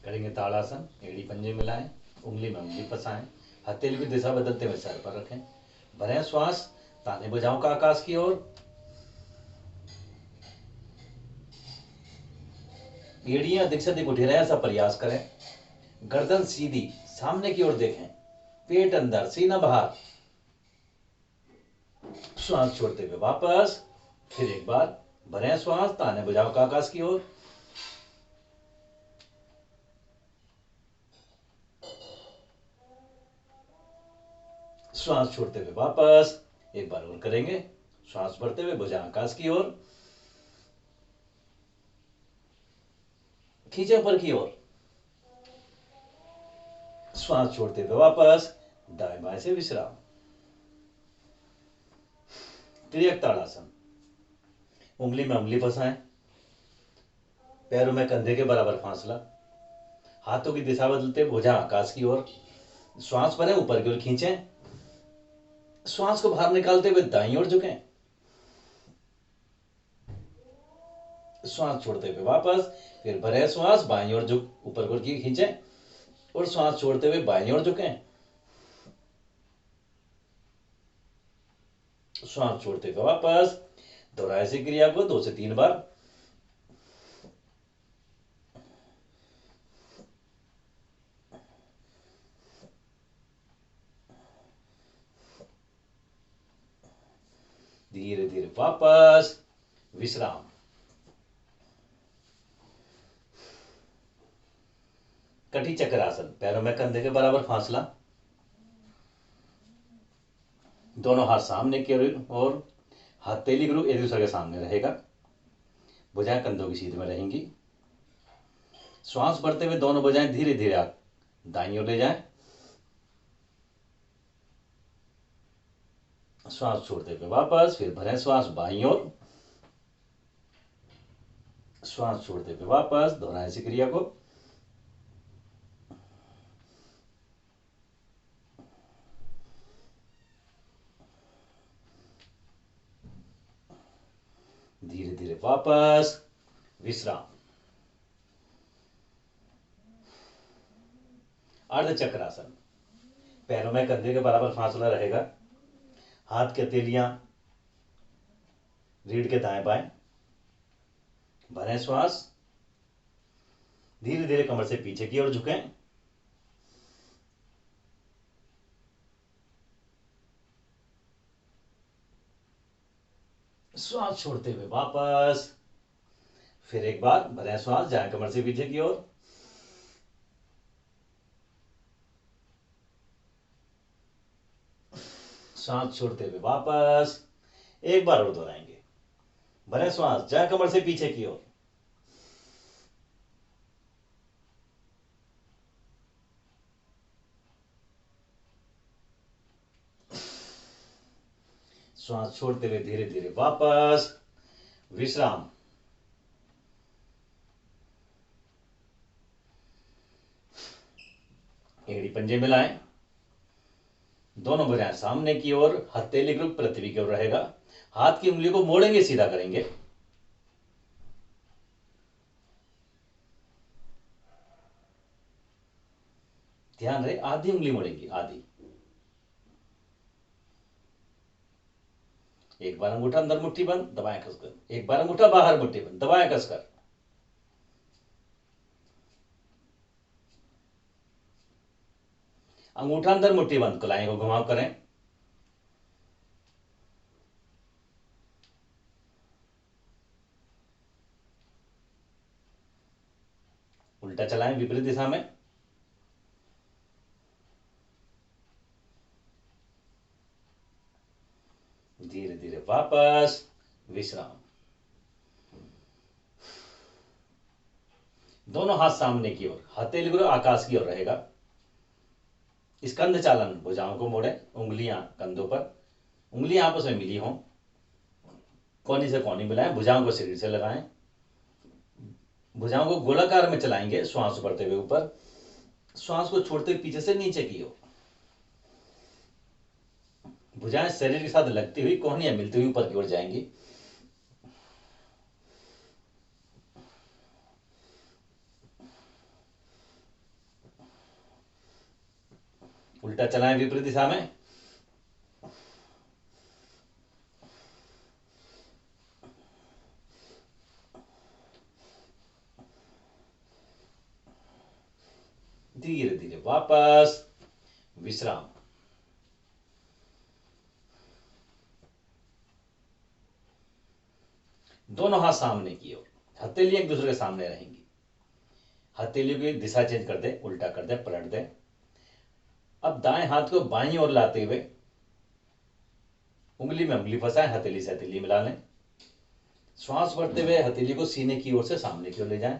करेंगे ताड़ासन। एड़ी पंजे मिलाएं, उंगली में उंगली फंसाएं, हथेली की दिशा बदलते हुए सर पर रखें। भरें श्वास, ताने भुजाओं का आकाश की ओर। एड़ियां अधिक से अधिक उठी रहे ऐसा प्रयास करें। गर्दन सीधी, सामने की ओर देखें, पेट अंदर, सीना बाहर। श्वास छोड़ते हुए वापस, फिर एक बार भरें श्वास, ताने भुजाओं का आकाश की ओर। श्वास छोड़ते हुए वापस, एक बार और करेंगे। श्वास भरते हुए भुजा आकाश की ओर, खींचे ऊपर की ओर। श्वास छोड़ते हुए वापस, दाएं बाएं से विश्राम। त्रियक ताड़ासन। उंगली में उंगली फंसाएं, पैरों में कंधे के बराबर फासला, हाथों की दिशा बदलते भुजा आकाश की ओर। श्वास भरें, ऊपर की ओर खींचें। श्वास को बाहर निकालते हुए दाईं ओर झुकें। श्वास छोड़ते हुए वापस, फिर भरें श्वास, बाईं ओर झुक, ऊपर की ओर खींचें और श्वास छोड़ते हुए बाईं ओर झुकें। श्वास छोड़ते हुए वापस, दोहराए इसी क्रिया को 2 से 3 बार। धीरे धीरे वापस विश्राम। कटी चक्रासन। पैरों में कंधे के बराबर फासला, दोनों हाथ सामने की ओर और हथेली ग्रुप एक दूसरे के सामने रहेगा। भुजाएं कंधों की सीध में रहेंगी। श्वास भरते हुए दोनों भुजाएं धीरे धीरे दाईं ओर ले जाएं। श्वास छोड़ते हुए वापस, फिर भरें श्वास, बाईं ओर। श्वास छोड़ते हुए वापस, दोहराएं इसी क्रिया को। धीरे धीरे वापस विश्राम। अर्धचक्रासन। पैरों में कंधे के बराबर फासला रहेगा। हाथ की हथेलियां रीढ़ के दाएं बाएं। भरें श्वास, धीरे धीरे कमर से पीछे की ओर झुकें। श्वास छोड़ते हुए वापस, फिर एक बार भरें श्वास, जाएं कमर से पीछे की ओर। श्वास छोड़ते हुए वापस, एक बार और दोहराएंगे। भरें श्वास, जाएं कमर से पीछे की ओर। श्वास छोड़ते हुए धीरे धीरे वापस विश्राम। एड़ी पंजे मिलाएं, दोनों भुजाएं सामने की ओर, हथेली ग्रुप पृथ्वी की ओर रहेगा। हाथ की उंगली को मोड़ेंगे, सीधा करेंगे। ध्यान रहे, आधी उंगली मोड़ेंगी, आधी। एक बार अंगूठा अंदर मुट्ठी बंद, दबाएं कसकर। एक बार अंगूठा बाहर मुट्ठी बंद, दबाएं कसकर। अंगूठा अंदर मुट्ठी बंद, कलाई को घुमाव करें। उल्टा चलाएं विपरीत दिशा में। धीरे धीरे वापस विश्राम। दोनों हाथ सामने की ओर, हथेली ग्रुप आकाश की ओर रहेगा। स्कंध चालन। भुजाओं को मोड़े, उंगलियां कंधों पर, उंगलियां आपस में मिली हों। कोनी से कोनी मिलाएं, भुजाओं को शरीर से लगाएं। भुजाओं को गोलाकार में चलाएंगे, श्वास भरते हुए ऊपर, श्वास को छोड़ते हुए पीछे से नीचे की ओर। भुजाएं शरीर के साथ लगती हुई, कोहनियां मिलती हुई ऊपर की ओर जाएंगी। उल्टा चलाएं विपरीत दिशा में। धीरे धीरे वापस विश्राम। दोनों हाथ सामने की ओर, हथेली एक दूसरे के सामने रहेंगी। हथेलियों की दिशा चेंज कर दे, उल्टा कर दे, पलट दे। अब दाएं हाथ को बाईं ओर लाते हुए उंगली में उंगली फंसाएं, हथेली से हथेली मिला लें। श्वास भरते हुए हथेली को सीने की ओर से सामने की ओर ले जाएं।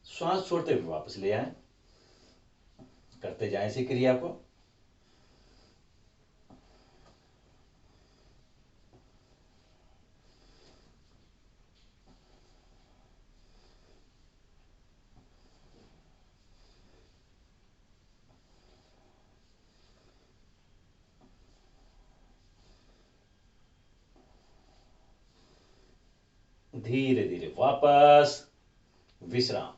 श्वास छोड़ते हुए वापस ले आएं। करते जाएं इसी क्रिया को। धीरे धीरे वापस विश्राम।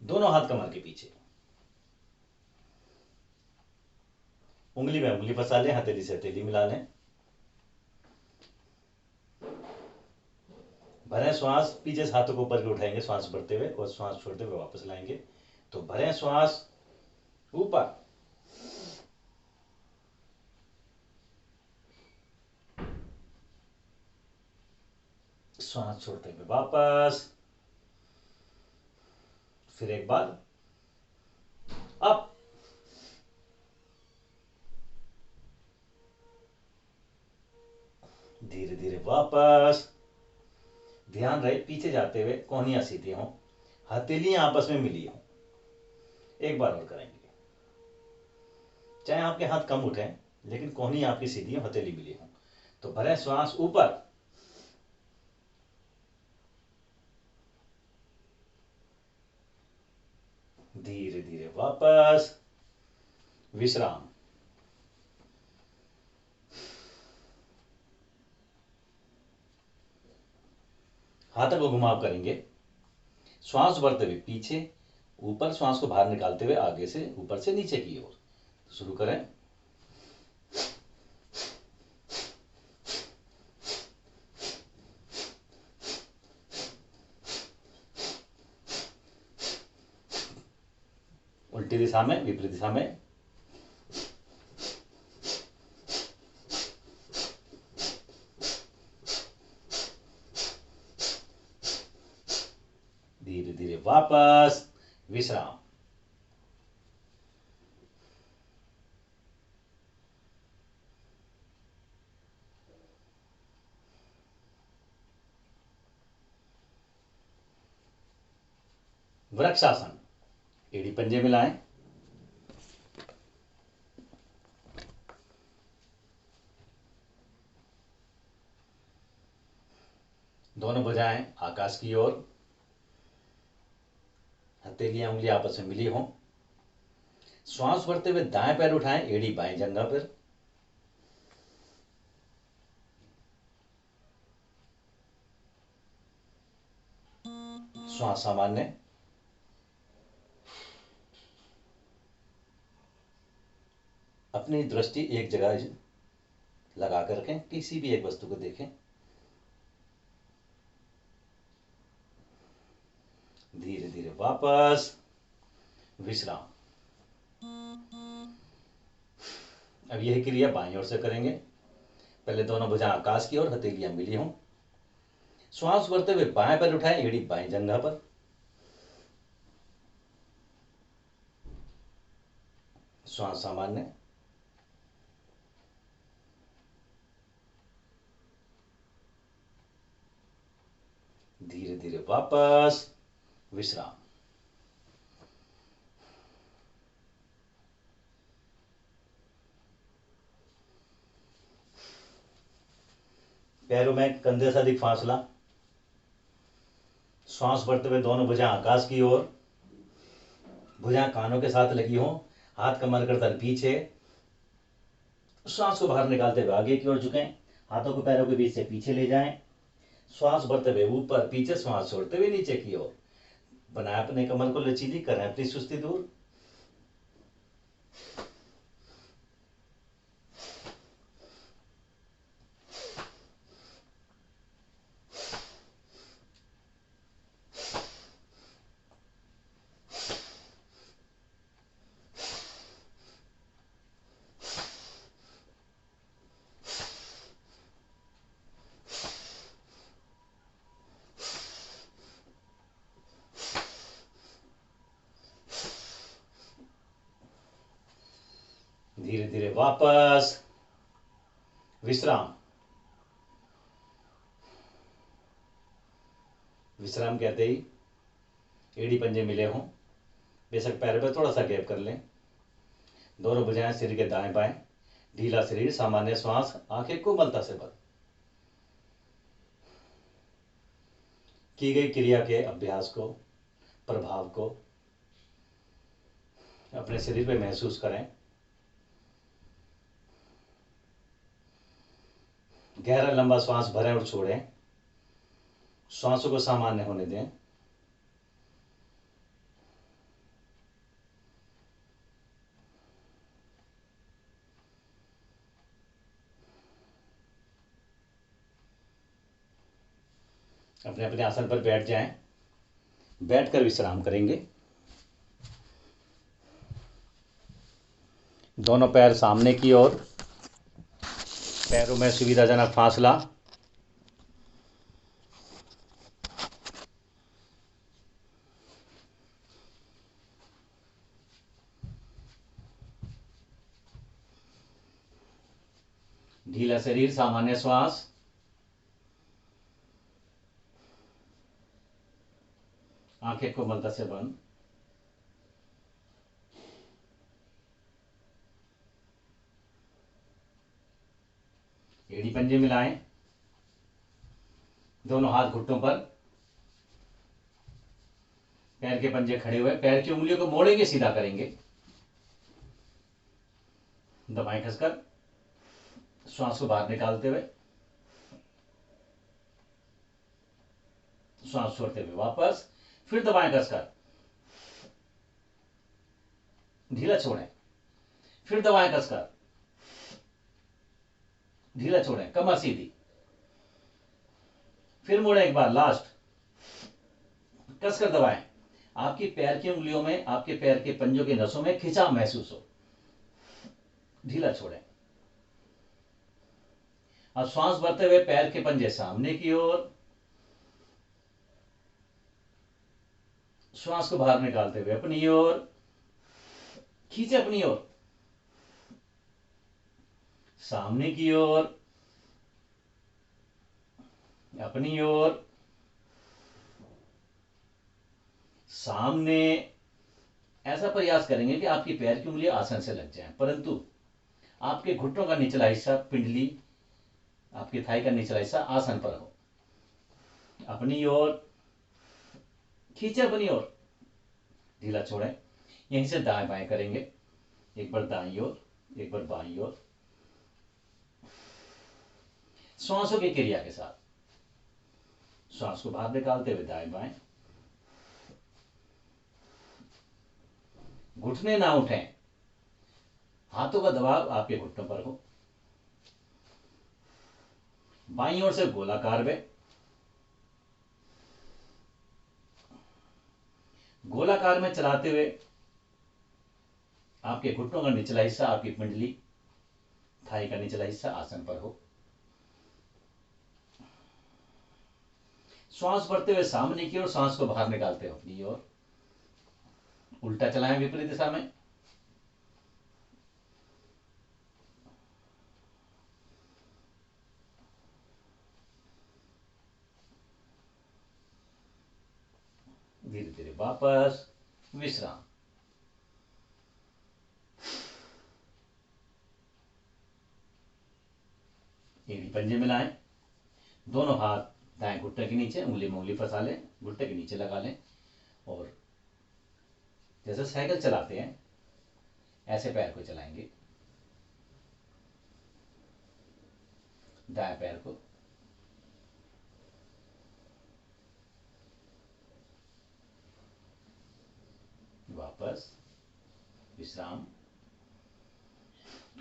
दोनों हाथ कमर के पीछे, उंगली में उंगली फंसा लें, हथेली से हथेली मिला लें। भरें श्वास, पीछे से हाथों को ऊपर के उठाएंगे श्वास भरते हुए और श्वास छोड़ते हुए वापस लाएंगे। तो भरें श्वास ऊपर, श्वास छोड़ते हुए वापस। फिर एक बार अप, धीरे धीरे वापस। ध्यान रहे पीछे जाते हुए कोहनियां सीधी हों, हथेलियां आपस में मिली हों। एक बार और करेंगे। चाहे आपके हाथ कम उठे लेकिन कोहनी आपकी सीधी हो, हथेली मिली हो। तो भरें श्वास ऊपर, धीरे धीरे वापस विश्राम। हाथों को घुमाव करेंगे। श्वास भरते हुए पीछे, ऊपर, श्वास को बाहर निकालते हुए आगे से ऊपर से नीचे की ओर। तो शुरू करें। उल्टी दिशा में, विपरीत दिशा में। धीरे धीरे वापस विश्राम। वृक्षासन, एड़ी पंजे मिलाएं। दोनों भुजाएं आकाश की ओर, हथेलियां उंगलियां आपस में मिली हों। श्वास भरते हुए दाएं पैर उठाएं, एड़ी बाएं जंघा पर। श्वास सामान्य। अपनी दृष्टि एक जगह लगा कर रखें, किसी भी एक वस्तु को देखें। धीरे धीरे वापस विश्राम। अब यह क्रिया बाईं ओर से करेंगे। पहले दोनों भुजाएं आकाश की ओर, हथेलियां मिली हों। श्वास भरते हुए बाएं पैर उठाएं, एड़ी बाएं जंघा पर। श्वास सामान्य। धीरे धीरे वापस विश्राम। पैरों में कंधे से अधिक फासला। श्वास भरते हुए दोनों भुजाएं आकाश की ओर, भुजाएं कानों के साथ लगी हों, हाथ कमर गर्दन पीछे। श्वास को बाहर निकालते हुए आगे की ओर झुकें, हाथों को पैरों के बीच से पीछे ले जाएं। श्वास भरते हुए ऊपर पीछे, श्वास छोड़ते हुए नीचे की ओर। बनाए अपने कमर को लचीली, करें अपनी सुस्ती दूर। धीरे धीरे वापस विश्राम। विश्राम कहते ही एड़ी पंजे मिले हों, बेशक पैर पर थोड़ा सा गैप कर लें। दोनों भुजाएं शरीर के दाएं बाएं, ढीला शरीर, सामान्य श्वास, आंखें कोमलता से बंद। की गई क्रिया के अभ्यास को, प्रभाव को अपने शरीर पे महसूस करें। गहरा लंबा श्वास भरें और छोड़ें। श्वासों को सामान्य होने दें। अपने अपने आसन पर बैठ जाएं। बैठकर विश्राम करेंगे। दोनों पैर सामने की ओर, पैरों में सुविधाजनक फासला। ढीला शरीर, सामान्य श्वास। आंखें कोमलता से बंद। एड़ी पंजे मिलाएं। दोनों हाथ घुटनों पर, पैर के पंजे खड़े हुए, पैर की उंगलियों को मोड़ेंगे, सीधा करेंगे। दबाएं कसकर, श्वास को बाहर निकालते हुए, श्वास छोड़ते हुए वापस, फिर दबाएं कसकर, ढीला छोड़ें, फिर दबाएं कसकर, ढीला छोड़ें, कमर सीधी, फिर मोड़ें एक बार, लास्ट, कसकर दबाएं। आपकी पैर की उंगलियों में, आपके पैर के पंजों के नसों में खिंचाव महसूस हो। ढीला छोड़ें। अब श्वास भरते हुए पैर के पंजे सामने की ओर, श्वास को बाहर निकालते हुए अपनी ओर, खींचे अपनी ओर, सामने की ओर, अपनी ओर, सामने। ऐसा प्रयास करेंगे कि आपकी पैर की उंगलियां आसन से लग जाएं, परंतु आपके घुटनों का निचला हिस्सा, पिंडली, आपकी थाई का निचला हिस्सा आसन पर हो। अपनी ओर, खींचे अपनी ओर, ढीला छोड़ें। यहीं से दाएं बाएं करेंगे। एक बार दाईं ओर, एक बार बाईं ओर, श्वासों की क्रिया के साथ। श्वास को बाहर निकालते हुए दाएं बाएं। घुटने ना उठें, हाथों का दबाव आपके घुटनों पर हो। बाईं ओर से गोलाकार में, गोलाकार में चलाते हुए आपके घुटनों का निचला हिस्सा, आपकी पिंडली, थाई का निचला हिस्सा आसन पर हो। श्वास भरते हुए सामने की ओर, सांस को बाहर निकालते हो अपनी ओर। उल्टा चलाएं विपरीत दिशा में। धीरे धीरे वापस विश्राम। एड़ी पंजे मिलाएं। दोनों हाथ दाएं घुटने के नीचे, उंगली में उंगली फंसा लें, घुटने के नीचे लगा लें और जैसे साइकिल चलाते हैं ऐसे पैर को चलाएंगे। दाएं पैर को, वापस विश्राम।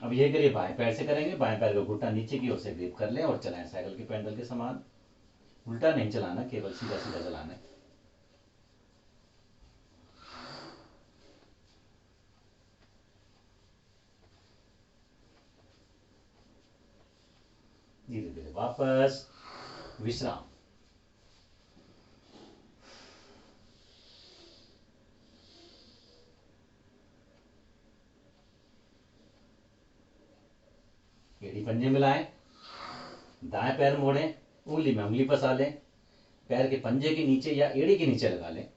अब ये करिए, बाएं पैर से करेंगे, बाएं पैर का घुटना नीचे की ओर से ग्रिप कर लें और चलाएं साइकिल के पैडल के समान। उल्टा नहीं चलाना, केवल सीधा सीधा चलाना है। धीरे धीरे वापस विश्राम। एड़ी पंजे मिलाएं, दाएं पैर मोड़ें, उंगली में उंगली फंसा लें, पैर के पंजे के नीचे या एड़ी के नीचे लगा लें।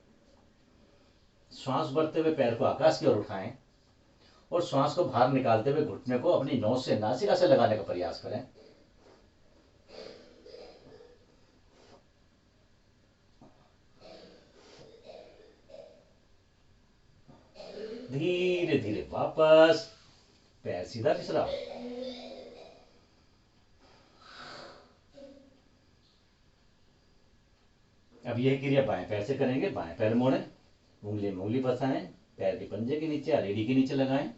श्वास भरते हुए पैर को आकाश की ओर उठाएं और श्वास को बाहर निकालते हुए घुटने को अपनी नोज से नासिका से लगाने का प्रयास करें। धीरे धीरे वापस पैर सीधा विश्राम। अब यह क्रिया बाएं पैर से करेंगे, बाएं पैर मोड़ें, उंगली में उंगली फंसाएं, पैर के पंजे के नीचे या एड़ी के नीचे लगाएं।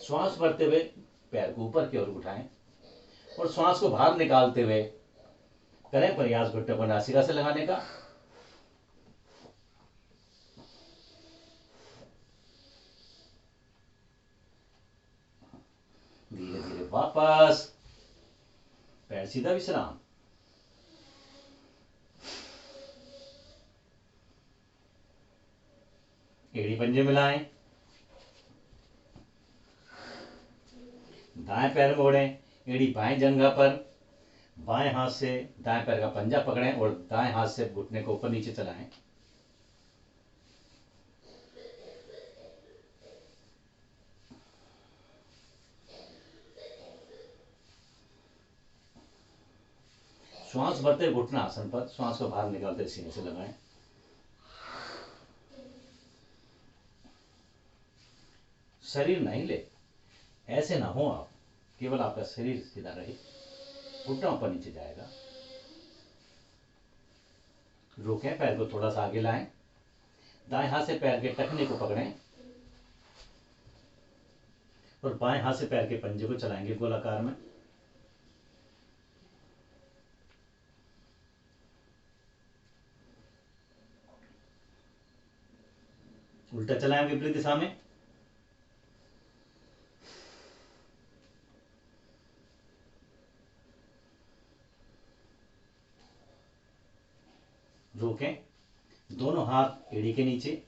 श्वास भरते हुए पैर को ऊपर की ओर उठाएं और श्वास को बाहर निकालते हुए करें प्रयास घुटने को नासिका से लगाने का। धीरे धीरे वापस पैर सीधा विश्राम। एड़ी पंजे मिलाएं, दाएं पैर मोड़ें, एड़ी बाएं जंघा पर, बाएं हाथ से दाएं पैर का पंजा पकड़ें और दाएं हाथ से घुटने को ऊपर नीचे चलाएं। श्वास भरते घुटना आसन पर, श्वास को बाहर निकालते सीने से लगाएं। शरीर नहीं ले, ऐसे ना हो आप, केवल आपका शरीर सीधा रहे, घुटना ऊपर नीचे जाएगा। रोकें, पैर को थोड़ा सा आगे लाएं, दाएं हाथ से पैर के टखने को पकड़ें और बाएं हाथ से पैर के पंजे को चलाएंगे गोलाकार में। उल्टा चलाएं विपरीत दिशा में। रोकें, दोनों हाथ एड़ी के नीचे।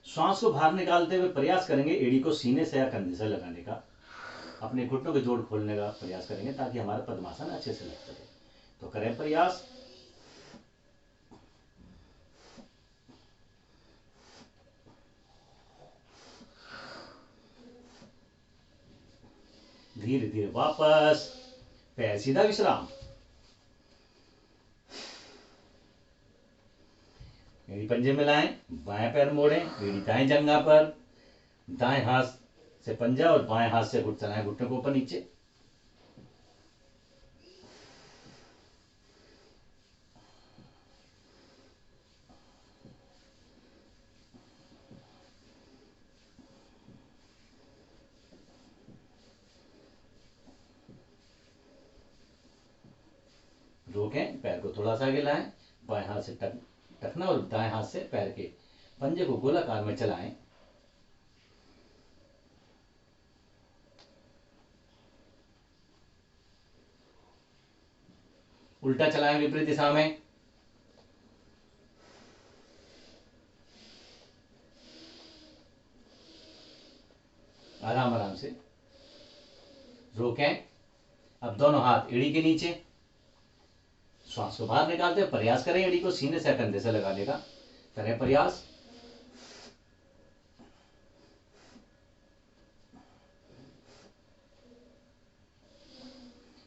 श्वास को बाहर निकालते हुए प्रयास करेंगे एड़ी को सीने से या कंधे से लगाने का। अपने घुटनों के जोड़ खोलने का प्रयास करेंगे ताकि हमारा पद्मासन अच्छे से लग सके। तो करें प्रयास। धीरे धीरे वापस पैर सीधा विश्राम। एड़ी पंजे मिलाएं, बाएं पैर मोड़ें, एड़ी दाएं जंघा पर, दाएं हाथ से पंजा और बाएं हाथ से घुट चलाएं घुटने को ऊपर नीचे। रोकें, पैर को थोड़ा सा आगे लाएं, बाएं हाथ से टखना और दाएं हाथ से पैर के पंजे को गोलाकार में चलाएं। उल्टा चलाएं विपरीत दिशा में। आराम आराम से रोकें। अब दोनों हाथ एड़ी के नीचे, श्वास को बाहर निकालते हैं, प्रयास करें एड़ी को सीने से कंधे से लगाने का। करें प्रयास।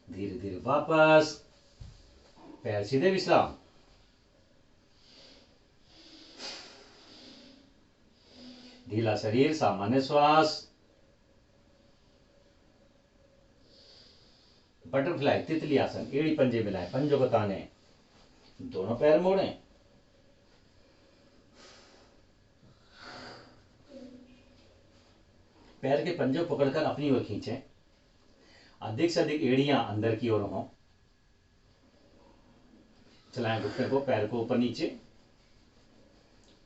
धीरे धीरे वापस पैर सीधे विश्राम। ढीला शरीर, सामान्य श्वास। बटरफ्लाई तितली आसन, एड़ी पंजे मिलाएं, पंजों को ताने, दोनों पैर मोड़ें। पैर के पंजे पकड़कर अपनी ओर खींचें। अधिक से अधिक एड़ियां अंदर की ओर हों। चलाएं घुटने को, पैर को ऊपर नीचे,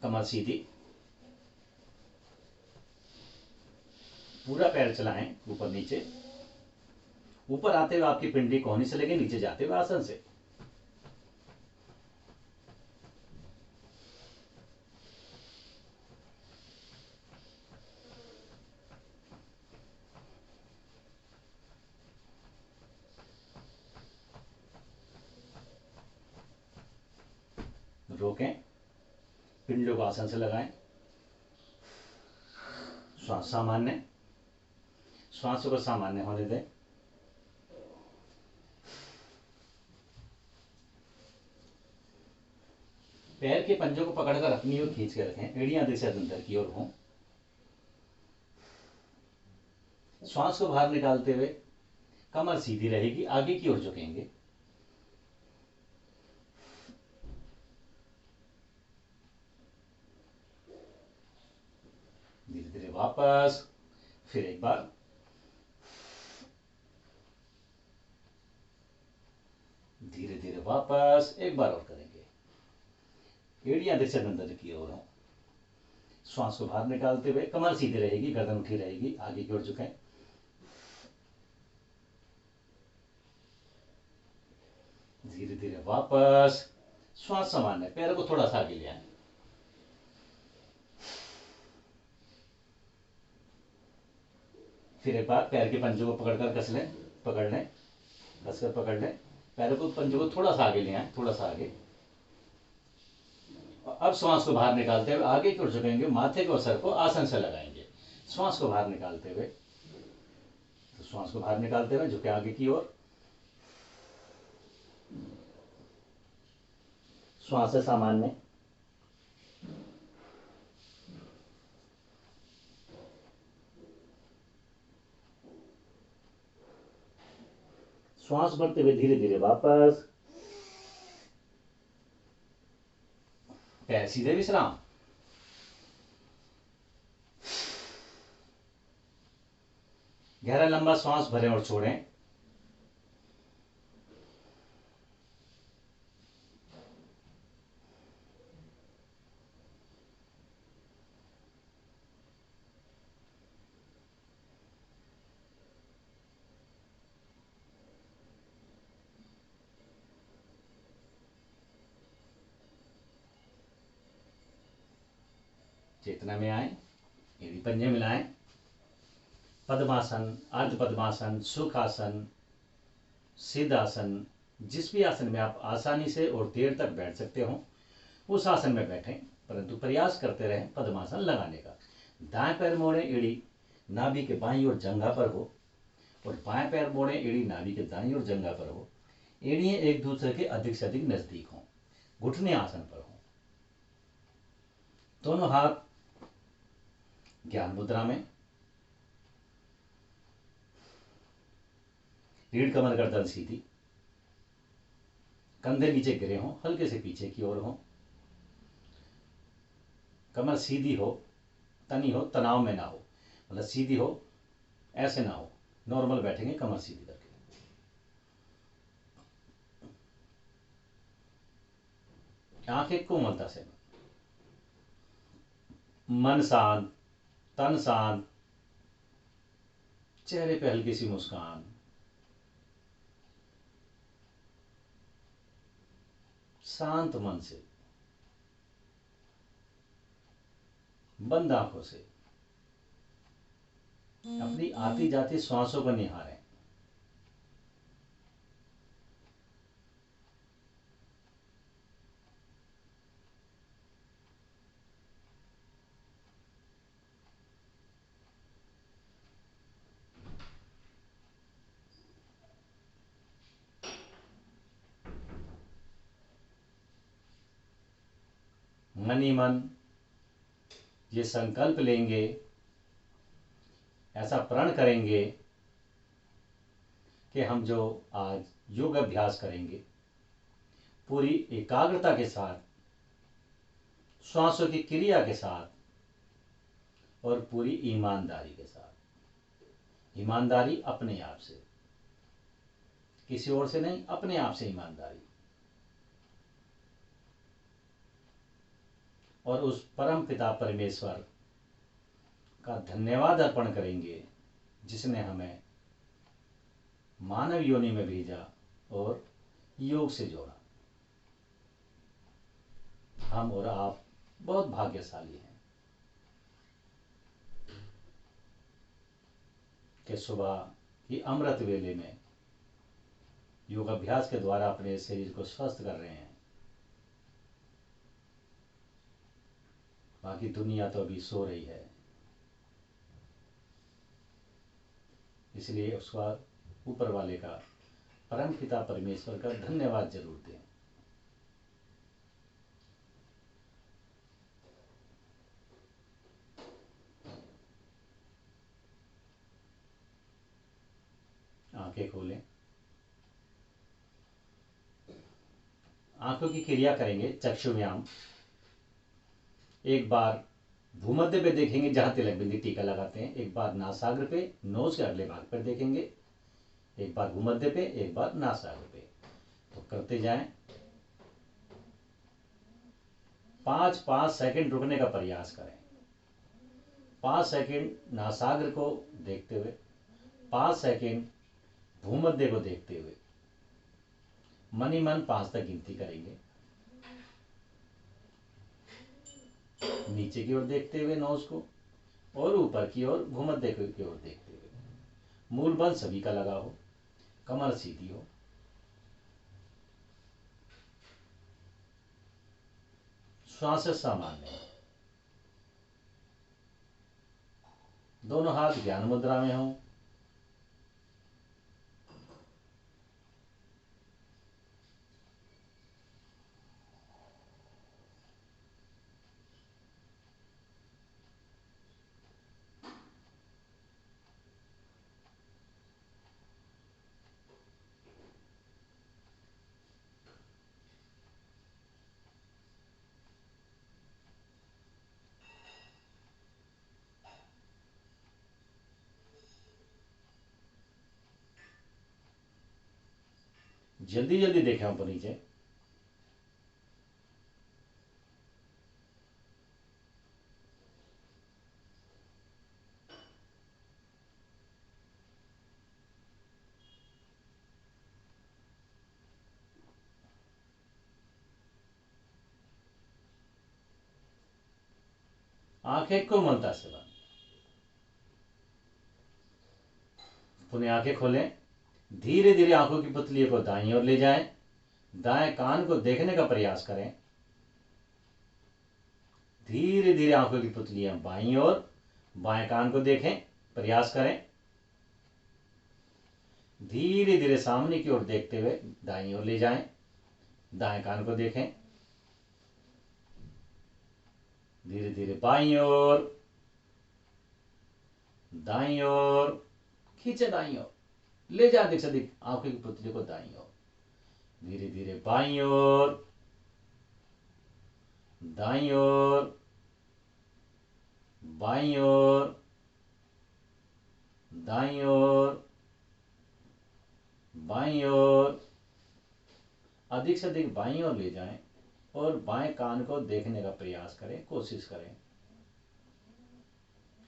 कमर सीधी। पूरा पैर चलाएं ऊपर नीचे। ऊपर आते हुए आपकी पिंडली कोहनी से लेके नीचे जाते हुए आसन से। रोकें, पिंडलों को आसन से लगाएं। श्वास सामान्य, श्वासों को सामान्य होने दें। पैर के पंजों को पकड़कर अपनी ओर खींच के रखें। एड़ियां अधिक से अंदर की ओर हों। श्वास को बाहर निकालते हुए कमर सीधी रहेगी, आगे की ओर झुकेंगे। धीरे धीरे वापस, फिर एक बार, धीरे धीरे वापस, एक बार और करेंगे। एड़ियां अधिक से अंदर की ओर हों। श्वास को बाहर निकालते हुए कमर सीधी रहेगी, गर्दन उठी रहेगी, आगे की ओर झुकें। धीरे धीरे वापस, श्वास सामान्य, पैर को थोड़ा सा आगे ले आए। फिर एक बार पैर के पंजों को पकड़कर कस लें, पकड़ लें, कसकर पकड़ लें। पैरों को, पंजों को थोड़ा सा आगे ले आए, थोड़ा सा आगे। अब श्वास को बाहर निकालते हुए आगे की ओर झुकेंगे, माथे को, सर को आसन से लगाएंगे। श्वास को बाहर निकालते हुए, तो श्वास को बाहर निकालते हुए झुके आगे की ओर। श्वास है सामान्य। श्वास भरते हुए धीरे धीरे वापस, पैर सीधे विश्राम। गहरा लंबा श्वास भरें और छोड़ें। चेतना में आए, एड़ी पंजे मिलाएं। पद्मासन, अर्ध पद्मासन, सुखासन, सिद्धासन, जिस भी आसन में आप आसानी से और देर तक बैठ सकते हो उस आसन में बैठें, परंतु प्रयास करते रहें पद्मासन लगाने का। दाएं पैर मोड़े, एड़ी नाभि के बाईं ओर जंघा पर हो, और बाएं पैर मोड़े, एड़ी नाभि के दाईं ओर जंघा पर हो। एड़ियां एक दूसरे के अधिक से अधिक नजदीक हों, घुटने आसन पर हों। दोनों हाथ ज्ञान मुद्रा में। रीढ़ कमर गर्दन सीधी, कंधे नीचे गिरे हों, हल्के से पीछे की ओर हों। कमर सीधी हो, तनी हो, तनाव में ना हो, मतलब सीधी हो, ऐसे ना हो, नॉर्मल बैठेंगे कमर सीधी करके। आंखें कोमलता से, मन शांत, तन शांत, चेहरे पे हल्की सी मुस्कान, शांत मन से, बंद आंखों से अपनी आती जाती श्वासों को निहारें। मन ही मन ये संकल्प लेंगे, ऐसा प्रण करेंगे कि हम जो आज योग अभ्यास करेंगे पूरी एकाग्रता के साथ, श्वासों की क्रिया के साथ और पूरी ईमानदारी के साथ। ईमानदारी अपने आप से, किसी और से नहीं, अपने आप से ईमानदारी। और उस परम पिता परमेश्वर का धन्यवाद अर्पण करेंगे जिसने हमें मानव योनि में भेजा और योग से जोड़ा। हम और आप बहुत भाग्यशाली हैं कि सुबह की अमृत वेले में योग अभ्यास के द्वारा अपने शरीर को स्वस्थ कर रहे हैं। बाकी दुनिया तो अभी सो रही है, इसलिए उसका ऊपर वाले का, परम पिता परमेश्वर का धन्यवाद जरूर दें। आंखें खोलें, आंखों की क्रिया करेंगे चक्षु व्यायाम। एक बार भूमध्य पे देखेंगे जहां तिलक बिंदी टीका लगाते हैं, एक बार नासाग्र पे, नोज के अगले भाग पर देखेंगे, एक बार भूमध्य पे, एक बार नासाग्र पे। तो करते जाएं। 5-5 सेकंड रुकने का प्रयास करें। 5 सेकंड नासाग्र को देखते हुए, 5 सेकंड भूमध्य को देखते हुए, मन ही मन 5 तक गिनती करेंगे। नीचे की ओर देखते हुए नोज को, और ऊपर की ओर भूमध्य की ओर देखते हुए। मूल बल सभी का लगा हो, कमर सीधी हो। श्वास सामान्य हो, दोनों हाथ ज्ञान मुद्रा में हो। जल्दी जल्दी देखें ऊपर नीचे। आंखें कोमलता से बंद, पुनः आंखें खोलें। धीरे धीरे आंखों की पुतलियों को दाईं ओर ले जाएं। दाएं कान को देखने का प्रयास करें। धीरे धीरे आंखों की पुतलियां बाईं ओर, बाएं कान को देखें, प्रयास करें। धीरे धीरे सामने की ओर देखते हुए दाईं ओर ले जाएं। दाएं कान को देखें। धीरे धीरे बाईं ओर, दाईं ओर, खींचे दाईं ओर, ले जा अधिक से अधिक आंखों की पुतली को दाईं ओर। धीरे धीरे बाईं ओर, दाईं ओर, बाईं ओर, दाईं ओर, बाईं ओर। अधिक से अधिक बाईं ओर ले जाएं और बाएं कान को देखने का प्रयास करें, कोशिश करें।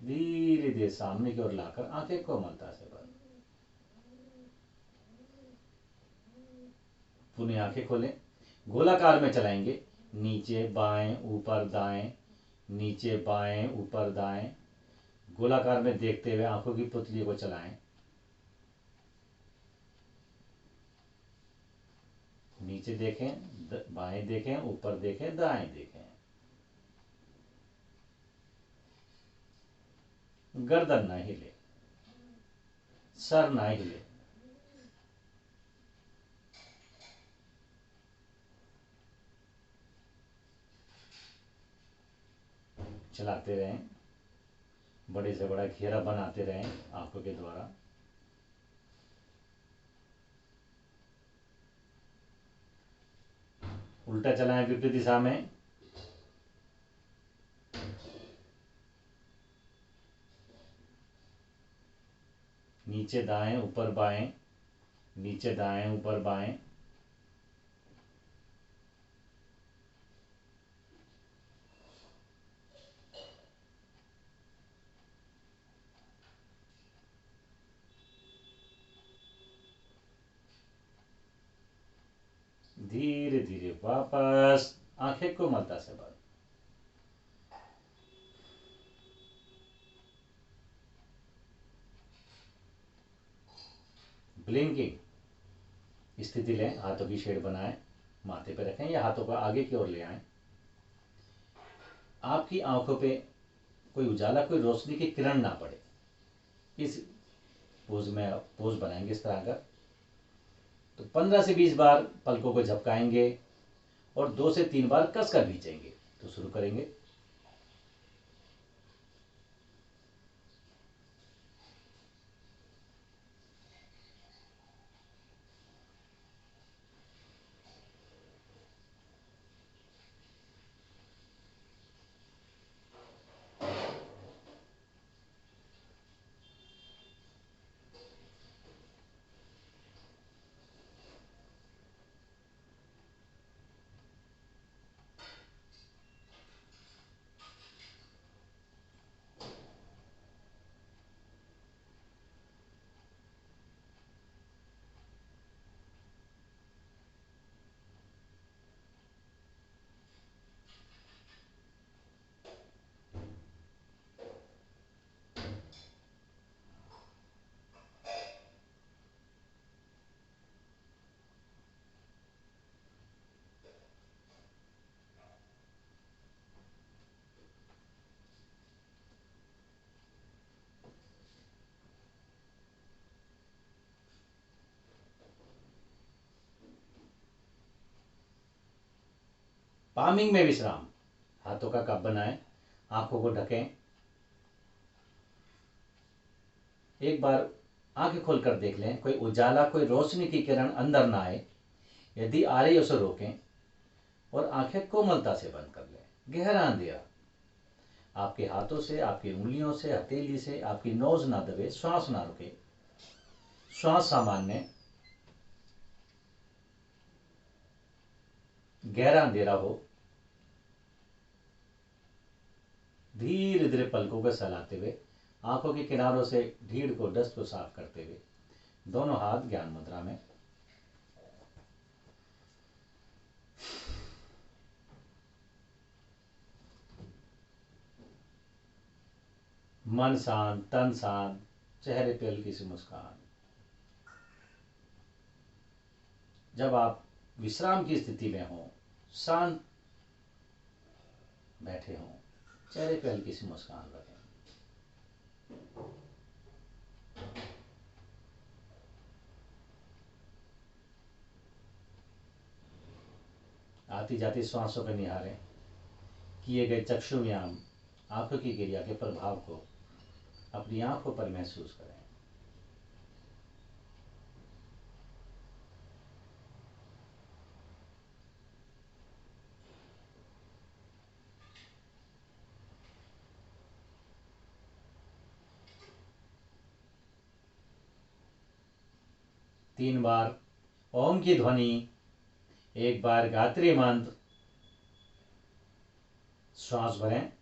धीरे धीरे सामने की ओर लाकर आंखें कोमलता से बंद। पुनः आंखें खोलें। गोलाकार में चलाएंगे, नीचे बाएं, ऊपर दाएं, नीचे बाएं, ऊपर दाएं। गोलाकार में देखते हुए आंखों की पुतली को चलाएं। नीचे देखें, बाएं देखें, ऊपर देखें, दाएं देखें। गर्दन ना हिले, सर ना हिले। चलाते रहें, बड़े से बड़ा घेरा बनाते रहें आंखों के द्वारा। उल्टा चलाएं विपरीत दिशा में। नीचे दाएं ऊपर बाएं, नीचे दाएं ऊपर बाएं। धीरे धीरे वापस आंखें कोमलता से बंद। ब्लिंकिंग स्थिति लें, हाथों की शेड बनाएं, माथे पे रखें या हाथों को आगे की ओर ले आएं। आपकी आंखों पे कोई उजाला, कोई रोशनी की किरण ना पड़े। इस पोज में पोज बनाएंगे इस तरह का। तो 15 से 20 बार पलकों को झपकाएंगे और 2 से 3 बार कस कर खींचेंगे। तो शुरू करेंगे। पामिंग में विश्राम। हाथों का कप बनाएं, आंखों को ढकें। एक बार आंखें खोलकर देख लें, कोई उजाला, कोई रोशनी की किरण अंदर ना आए। यदि आ रही है उसे रोकें और आंखें कोमलता से बंद कर लें। गहरा अंधेरा। आपके हाथों से, आपकी उंगलियों से, हथेली से आपकी नोज ना दबे, श्वास ना रुके, श्वास सामान्य। गहरा अंधेरा हो। धीरे धीरे पलकों को सहलाते हुए, आंखों के किनारों से ढीढ़ को, डस्ट को साफ करते हुए, दोनों हाथ ज्ञान मुद्रा में। मन शांत, तन शांत, चेहरे पे हल्की सी मुस्कान। जब आप विश्राम की स्थिति में हो, शांत बैठे हों, चेहरे पे हल्की सी मुस्कान रखें। आती जाती श्वासों पर निहारें। किए गए चक्षु व्यायाम, आंखों की क्रिया के प्रभाव को अपनी आंखों पर महसूस करें। तीन बार ओम की ध्वनि, एक बार गायत्री मंत्र। श्वास भरें,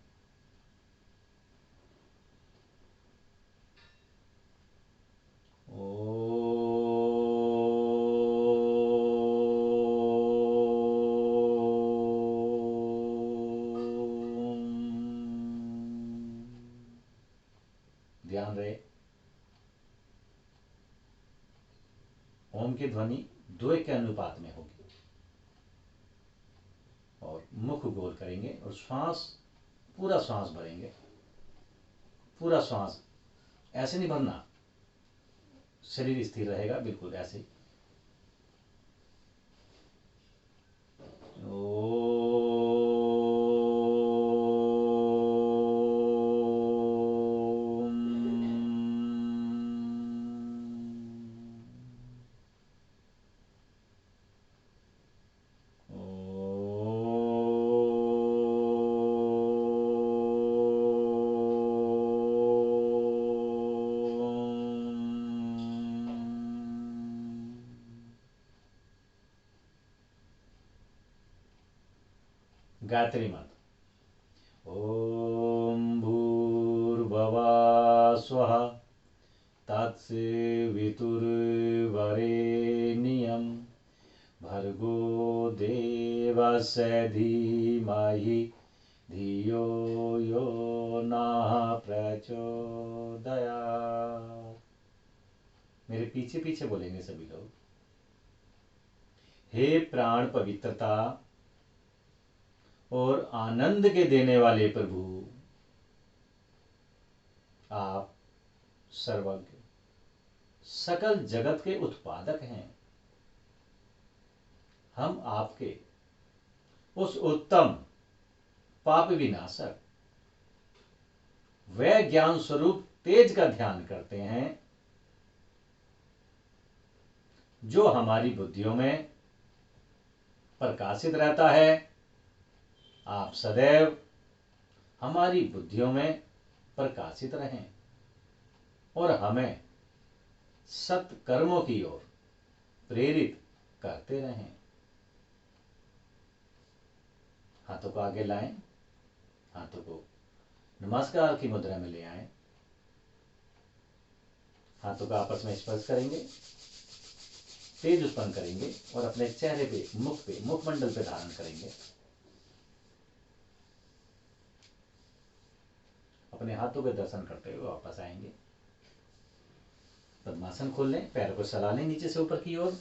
ध्यान रहे ओम की ध्वनि 2 के अनुपात में होगी। और मुख गोल करेंगे और श्वास, पूरा श्वास भरेंगे। पूरा श्वास, ऐसे नहीं भरना, शरीर स्थिर रहेगा बिल्कुल ऐसे। गायत्री मंत्र। ओम भूर्भुवः स्वः तत्सवितुर्वरेण्यं भर्गो देवस्य धीमहि धियो यो नः प्रचोदयात्। मेरे पीछे पीछे बोलेंगे सभी लोग। हे प्राण पवित्रता और आनंद के देने वाले प्रभु, आप सर्वज्ञ सकल जगत के उत्पादक हैं। हम आपके उस उत्तम पाप विनाशक व ज्ञान स्वरूप तेज का ध्यान करते हैं जो हमारी बुद्धियों में प्रकाशित रहता है। आप सदैव हमारी बुद्धियों में प्रकाशित रहें और हमें सत्कर्मों की ओर प्रेरित करते रहें। हाथों को आगे लाएं, हाथों को नमस्कार की मुद्रा में ले आएं, हाथों का आपस में स्पर्श करेंगे, तेज उत्पन्न करेंगे और अपने चेहरे पे, मुखमंडल पे धारण करेंगे। अपने हाथों के दर्शन करते हुए वापस आएंगे। पद्मासन खोल लें, पैरों को सला लें नीचे से ऊपर की ओर,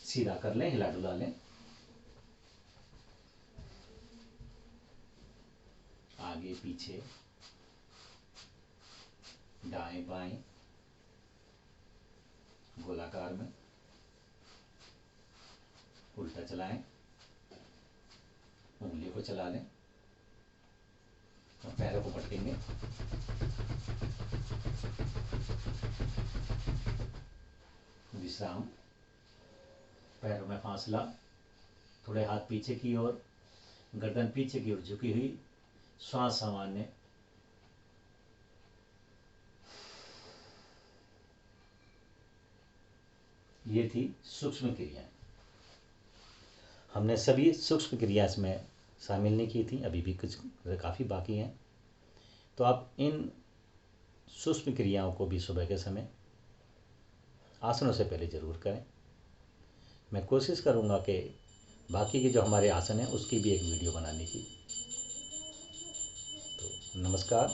सीधा कर लें, हिला डुला लें। आगे पीछे, दाएं बाएं, गोलाकार में, उल्टा चलाएं, उंगलियों को चला लें और पैरों को पटकेंगे। विश्राम, पैरों में फासला, थोड़े हाथ पीछे की ओर, गर्दन पीछे की ओर झुकी हुई, श्वास सामान्य। ये थी सूक्ष्म क्रियाएं। हमने सभी सूक्ष्म क्रिया इसमें शामिल नहीं की थी, अभी भी कुछ काफ़ी बाकी हैं। तो आप इन सूक्ष्म क्रियाओं को भी सुबह के समय आसनों से पहले ज़रूर करें। मैं कोशिश करूँगा कि बाकी के जो हमारे आसन हैं उसकी भी एक वीडियो बनाने की। तो नमस्कार।